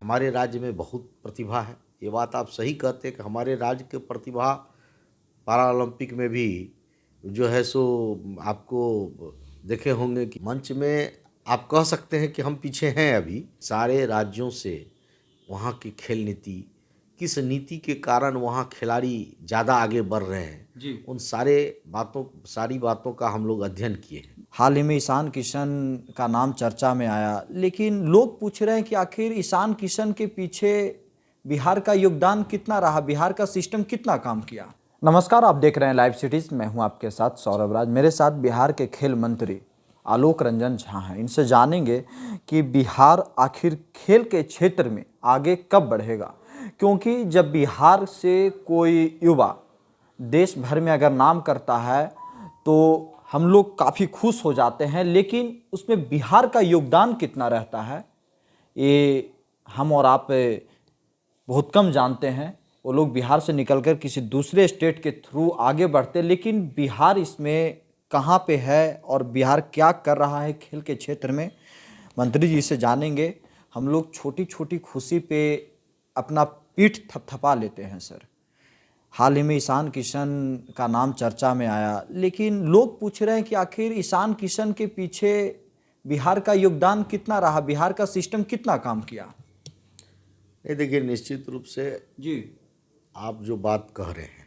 हमारे राज्य में बहुत प्रतिभा है। ये बात आप सही कहते हैं कि हमारे राज्य के प्रतिभा पैरालंपिक में भी जो है सो आपको देखे होंगे कि मंच में आप कह सकते हैं कि हम पीछे हैं। अभी सारे राज्यों से वहाँ की खेल नीति, किस नीति के कारण वहाँ खिलाड़ी ज़्यादा आगे बढ़ रहे हैं जी। उन सारी बातों का हम लोग अध्ययन किए हैं। हाल ही में ईशान किशन का नाम चर्चा में आया, लेकिन लोग पूछ रहे हैं कि आखिर ईशान किशन के पीछे बिहार का योगदान कितना रहा, बिहार का सिस्टम कितना काम किया। नमस्कार, आप देख रहे हैं लाइव सिटीज। मैं हूं आपके साथ सौरभ राज। मेरे साथ बिहार के खेल मंत्री आलोक रंजन झा हैं। इनसे जानेंगे कि बिहार आखिर खेल के क्षेत्र में आगे कब बढ़ेगा, क्योंकि जब बिहार से कोई युवा देश भर में अगर नाम करता है तो हम लोग काफ़ी खुश हो जाते हैं, लेकिन उसमें बिहार का योगदान कितना रहता है ये हम और आप बहुत कम जानते हैं। वो लोग बिहार से निकलकर किसी दूसरे स्टेट के थ्रू आगे बढ़ते, लेकिन बिहार इसमें कहाँ पे है और बिहार क्या कर रहा है खेल के क्षेत्र में, मंत्री जी से जानेंगे। हम लोग छोटी छोटी खुशी पे अपना पीठ थपथपा लेते हैं सर। हाल ही में ईशान किशन का नाम चर्चा में आया, लेकिन लोग पूछ रहे हैं कि आखिर ईशान किशन के पीछे बिहार का योगदान कितना रहा, बिहार का सिस्टम कितना काम किया। ये देखिए, निश्चित रूप से जी आप जो बात कह रहे हैं,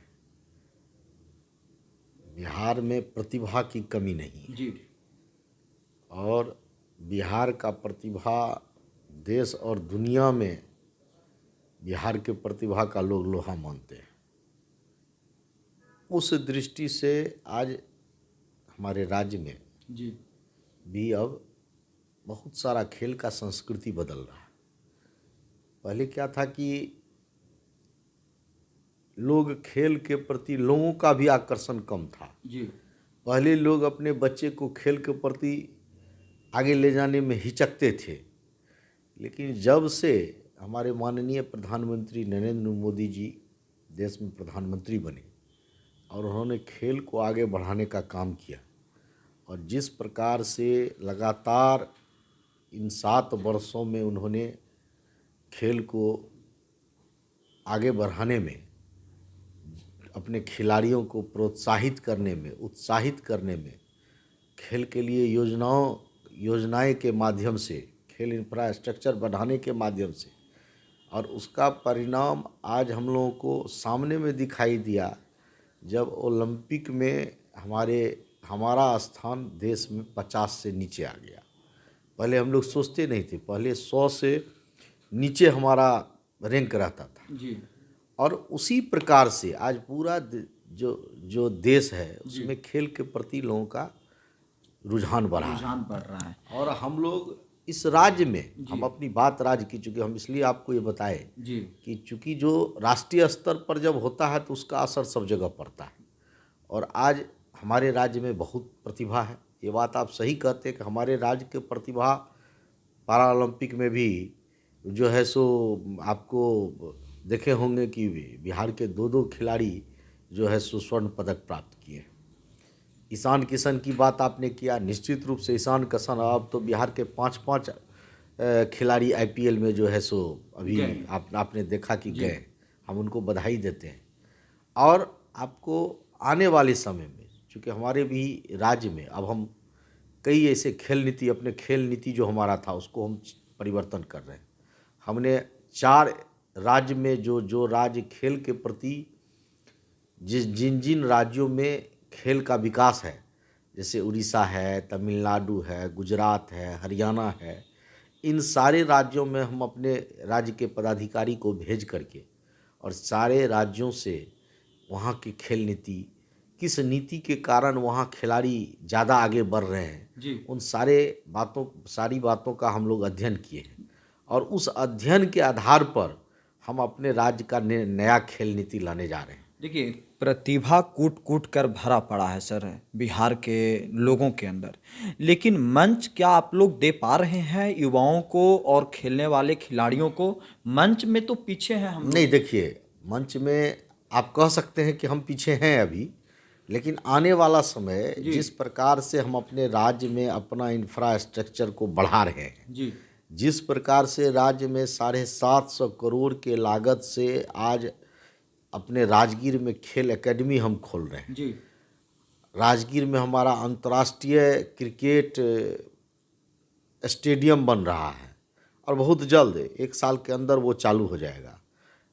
बिहार में प्रतिभा की कमी नहीं है। जी और बिहार का प्रतिभा देश और दुनिया में बिहार के प्रतिभा का लोग लोहा मानते हैं। उस दृष्टि से आज हमारे राज्य में जी भी अब बहुत सारा खेल का संस्कृति बदल रहा है। पहले क्या था कि लोग खेल के प्रति लोगों का भी आकर्षण कम था। जी पहले लोग अपने बच्चे को खेल के प्रति आगे ले जाने में हिचकते थे, लेकिन जब से हमारे माननीय प्रधानमंत्री नरेंद्र मोदी जी देश में प्रधानमंत्री बने और उन्होंने खेल को आगे बढ़ाने का काम किया, और जिस प्रकार से लगातार इन 7 वर्षों में उन्होंने खेल को आगे बढ़ाने में, अपने खिलाड़ियों को प्रोत्साहित करने में, उत्साहित करने में, खेल के लिए योजनाएं के माध्यम से, खेल इंफ्रास्ट्रक्चर बढ़ाने के माध्यम से, और उसका परिणाम आज हम लोगों को सामने में दिखाई दिया जब ओलंपिक में हमारा स्थान देश में 50 से नीचे आ गया। पहले हम लोग सोचते नहीं थे, पहले 100 से नीचे हमारा रैंक रहता था। जी और उसी प्रकार से आज पूरा जो देश है उसमें खेल के प्रति लोगों का रुझान बढ़ रहा है। और हम लोग इस राज्य में, हम अपनी बात राज्य की, चूँकि हम इसलिए आपको ये बताए जी कि चूँकि जो राष्ट्रीय स्तर पर जब होता है तो उसका असर सब जगह पड़ता है। और आज हमारे राज्य में बहुत प्रतिभा है। ये बात आप सही कहते हैं कि हमारे राज्य के प्रतिभा पैरालंपिक में भी जो है सो आपको देखे होंगे कि बिहार के 2 खिलाड़ी जो है सो स्वर्ण पदक प्राप्त किए। ईशान किशन की बात आपने किया, निश्चित रूप से ईशान किशन अब तो बिहार के 5 खिलाड़ी IPL में जो है सो अभी आपने देखा कि गए। हम उनको बधाई देते हैं। और आपको आने वाले समय में, चूँकि हमारे भी राज्य में अब हम कई ऐसे अपने खेल नीति जो हमारा था उसको हम परिवर्तन कर रहे हैं। हमने 4 राज्य में जो राज्य खेल के प्रति जिन राज्यों में खेल का विकास है, जैसे उड़ीसा है, तमिलनाडु है, गुजरात है, हरियाणा है, इन सारे राज्यों में हम अपने राज्य के पदाधिकारी को भेज करके और सारे राज्यों से वहाँ की खेल नीति, किस नीति के कारण वहाँ खिलाड़ी ज़्यादा आगे बढ़ रहे हैं, उन सारी बातों का हम लोग अध्ययन किए हैं। और उस अध्ययन के आधार पर हम अपने राज्य का नया खेल नीति लाने जा रहे हैं। देखिए, प्रतिभा कूट कूट कर भरा पड़ा है सर बिहार के लोगों के अंदर, लेकिन मंच क्या आप लोग दे पा रहे हैं युवाओं को और खेलने वाले खिलाड़ियों को? मंच में तो पीछे हैं हम लोग। नहीं, देखिए, मंच में आप कह सकते हैं कि हम पीछे हैं अभी, लेकिन आने वाला समय जिस प्रकार से हम अपने राज्य में अपना इंफ्रास्ट्रक्चर को बढ़ा रहे हैं, जी जिस प्रकार से राज्य में 750 करोड़ के लागत से आज अपने राजगीर में खेल एकेडमी हम खोल रहे हैं। जी। राजगीर में हमारा अंतर्राष्ट्रीय क्रिकेट स्टेडियम बन रहा है और बहुत जल्द 1 साल के अंदर वो चालू हो जाएगा।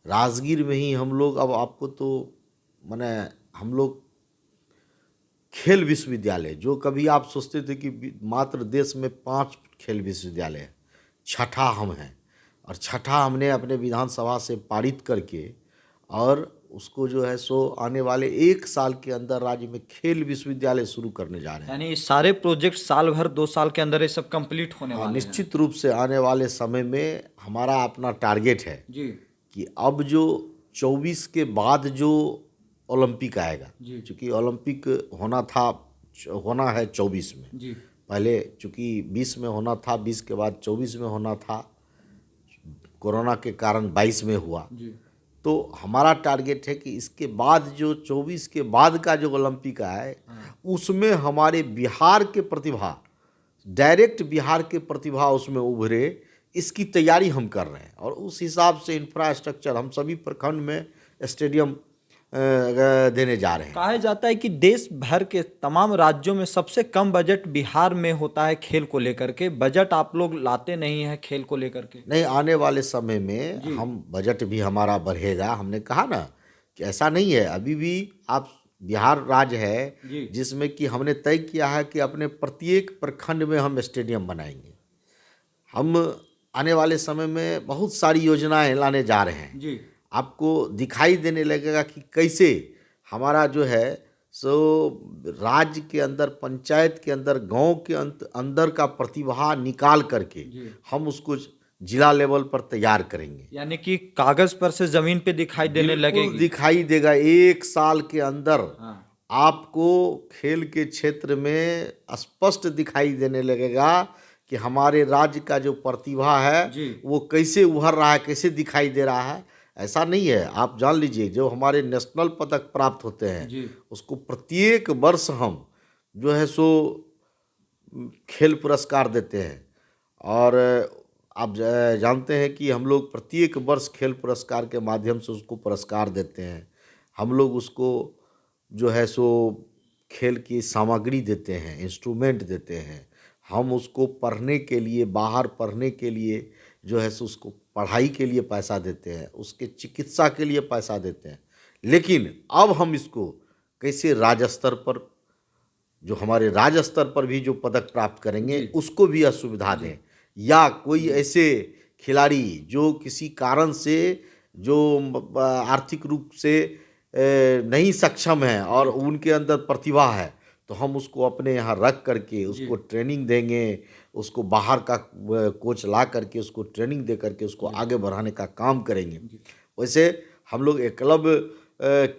राजगीर में ही हम लोग, अब आपको तो माने हम लोग खेल विश्वविद्यालय, जो कभी आप सोचते थे कि मात्र देश में 5 खेल विश्वविद्यालय हैं, छठा हम हैं और छठा हमने अपने विधानसभा से पारित करके और उसको जो है सो आने वाले 1 साल के अंदर राज्य में खेल विश्वविद्यालय शुरू करने जा रहे हैं। यानी ये सारे प्रोजेक्ट साल भर 2 साल के अंदर ये सब कंप्लीट होने वाले हैं। निश्चित रूप से आने वाले समय में हमारा अपना टारगेट है जी। कि अब जो 24 के बाद जो ओलंपिक आएगा, जी। चूँकि ओलंपिक होना है 24 में, जी। पहले चूँकि 20 में होना था, 20 के बाद 24 में होना था, कोरोना के कारण 22 में हुआ। जी। तो हमारा टारगेट है कि इसके बाद जो 24 के बाद का जो ओलंपिक है उसमें हमारे बिहार के प्रतिभा, डायरेक्ट बिहार के प्रतिभा उसमें उभरे, इसकी तैयारी हम कर रहे हैं और उस हिसाब से इंफ्रास्ट्रक्चर हम सभी प्रखंड में स्टेडियम देने जा रहे हैं। कहा जाता है कि देश भर के तमाम राज्यों में सबसे कम बजट बिहार में होता है खेल को लेकर के। बजट आप लोग लाते नहीं हैं खेल को लेकर के? नहीं, आने वाले समय में हम बजट भी हमारा बढ़ेगा। हमने कहा ना कि ऐसा नहीं है, अभी भी आप बिहार राज्य है जिसमें कि हमने तय किया है कि अपने प्रत्येक प्रखंड में हम स्टेडियम बनाएंगे। हम आने वाले समय में बहुत सारी योजनाएं लाने जा रहे हैं जी। आपको दिखाई देने लगेगा कि कैसे हमारा जो है सो राज्य के अंदर, पंचायत के अंदर, गांव के अंदर का प्रतिभा निकाल करके हम उसको जिला लेवल पर तैयार करेंगे। यानी कि कागज पर से जमीन पे दिखाई देने लगेगी। दिखाई देगा 1 साल के अंदर। आपको खेल के क्षेत्र में स्पष्ट दिखाई देने लगेगा कि हमारे राज्य का जो प्रतिभा है वो कैसे उभर रहा है, कैसे दिखाई दे रहा है। ऐसा नहीं है, आप जान लीजिए जो हमारे नेशनल पदक प्राप्त होते हैं उसको प्रत्येक वर्ष हम जो है सो खेल पुरस्कार देते हैं और आप जानते हैं कि हम लोग प्रत्येक वर्ष खेल पुरस्कार के माध्यम से उसको पुरस्कार देते हैं। हम लोग उसको जो है सो खेल की सामग्री देते हैं, इंस्ट्रूमेंट देते हैं। हम उसको पढ़ने के लिए, बाहर पढ़ने के लिए जो है सो उसको पढ़ाई के लिए पैसा देते हैं, उसके चिकित्सा के लिए पैसा देते हैं। लेकिन अब हम इसको कैसे राज्य स्तर पर, जो हमारे राज्य स्तर पर भी जो पदक प्राप्त करेंगे उसको भी असुविधा दें, या कोई ऐसे खिलाड़ी जो किसी कारण से जो आर्थिक रूप से नहीं सक्षम है और उनके अंदर प्रतिभा है, तो हम उसको अपने यहाँ रख करके उसको ट्रेनिंग देंगे, उसको बाहर का कोच ला करके उसको ट्रेनिंग दे करके उसको आगे बढ़ाने का काम करेंगे। वैसे हम लोग एकलव्य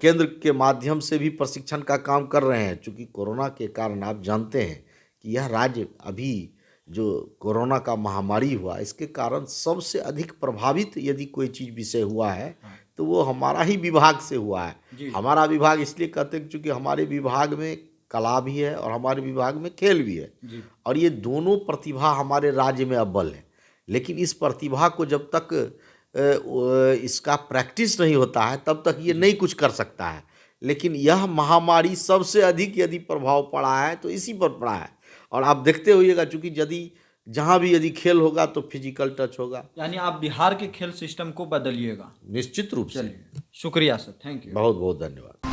केंद्र के माध्यम से भी प्रशिक्षण का काम कर रहे हैं। चूँकि कोरोना के कारण आप जानते हैं कि यह राज्य अभी जो कोरोना का महामारी हुआ, इसके कारण सबसे अधिक प्रभावित यदि कोई चीज़ विषय हुआ है तो वो हमारा ही विभाग से हुआ है। हमारा विभाग इसलिए कहते हैं क्योंकि हमारे विभाग में कला भी है और हमारे विभाग में खेल भी है और ये दोनों प्रतिभा हमारे राज्य में अव्वल है। लेकिन इस प्रतिभा को जब तक इसका प्रैक्टिस नहीं होता है तब तक ये नहीं कुछ कर सकता है। लेकिन यह महामारी सबसे अधिक यदि प्रभाव पड़ा है तो इसी पर पड़ा है और आप देखते होइएगा, चूँकि यदि जहाँ भी यदि खेल होगा तो फिजिकल टच होगा। यानी आप बिहार के खेल सिस्टम को बदलिएगा। निश्चित रूप से। शुक्रिया सर, थैंक यू। बहुत बहुत धन्यवाद।